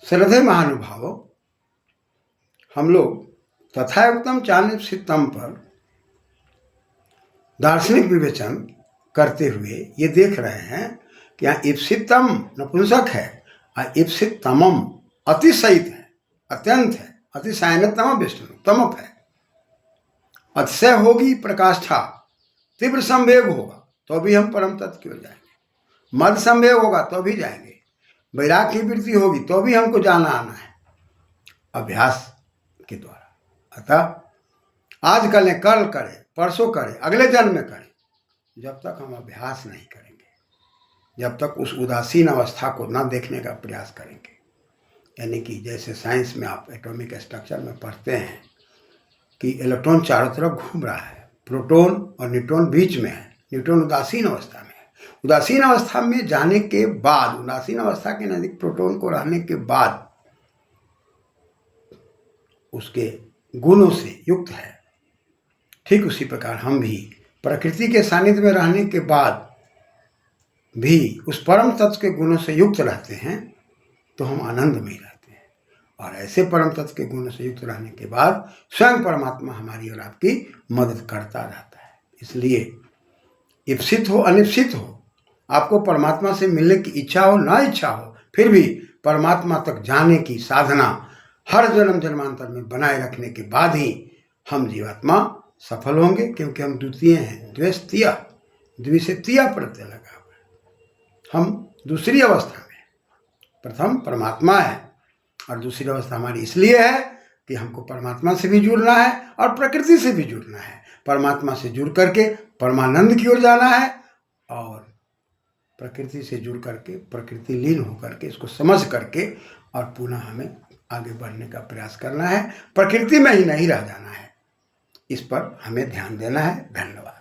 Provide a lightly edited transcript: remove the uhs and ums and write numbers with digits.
श्रद्धेय महानुभावों, हम लोग तथायुक्तम चानिप्सितम पर दार्शनिक विवेचन करते हुए ये देख रहे हैं कि यहाँ इप्सितम नपुंसक है और इप्सितमम अतिशयित है, अत्यंत है, अतिशयनतम विष्णु तमप है। अतिशय होगी प्रकाष्ठा, तीव्र संवेग होगा तो भी हम परम तत्व की ओर जाएंगे, मद संवेग होगा तो भी जाएंगे, वैराग की वृत्ति होगी तो भी हमको जाना आना है अभ्यास के द्वारा। अतः आज करें, कल करें, परसों करें, अगले जन्म में करें, जब तक हम अभ्यास नहीं करेंगे, जब तक उस उदासीन अवस्था को न देखने का प्रयास करेंगे। यानी कि जैसे साइंस में आप एटॉमिक स्ट्रक्चर में पढ़ते हैं कि इलेक्ट्रॉन चारों तरफ घूम रहा है, प्रोटॉन और न्यूट्रॉन बीच में है, न्यूट्रॉन उदासीन अवस्था में है। उदासीन अवस्था में जाने के बाद, उदासीन अवस्था के नजदीक प्रोटॉन को रहने के बाद उसके गुणों से युक्त है। ठीक उसी प्रकार हम भी प्रकृति के सानिध्य में रहने के बाद भी उस परम तत्व के गुणों से युक्त रहते हैं तो हम आनंद में रहते हैं। और ऐसे परम तत्व के गुणों से युक्त रहने के बाद स्वयं परमात्मा हमारी और आपकी मदद करता रहता है। इसलिए इप्सित हो अनिप्सित हो, आपको परमात्मा से मिलने की इच्छा हो ना इच्छा हो, फिर भी परमात्मा तक जाने की साधना हर जन्म जन्मांतर में बनाए रखने के बाद ही हम जीवात्मा सफल होंगे, क्योंकि हम द्वितीय हैं। द्वेषतीय, द्विषतीय प्रत्यय लगा हुआ है। हम दूसरी अवस्था में, प्रथम परमात्मा है और दूसरी अवस्था हमारी इसलिए है कि हमको परमात्मा से भी जुड़ना है और प्रकृति से भी जुड़ना है। परमात्मा से जुड़ करके परमानंद की ओर जाना है और प्रकृति से जुड़ करके प्रकृति लीन होकर के इसको समझ करके और पुनः हमें आगे बढ़ने का प्रयास करना है। प्रकृति में ही नहीं रह जाना है, इस पर हमें ध्यान देना है। धन्यवाद।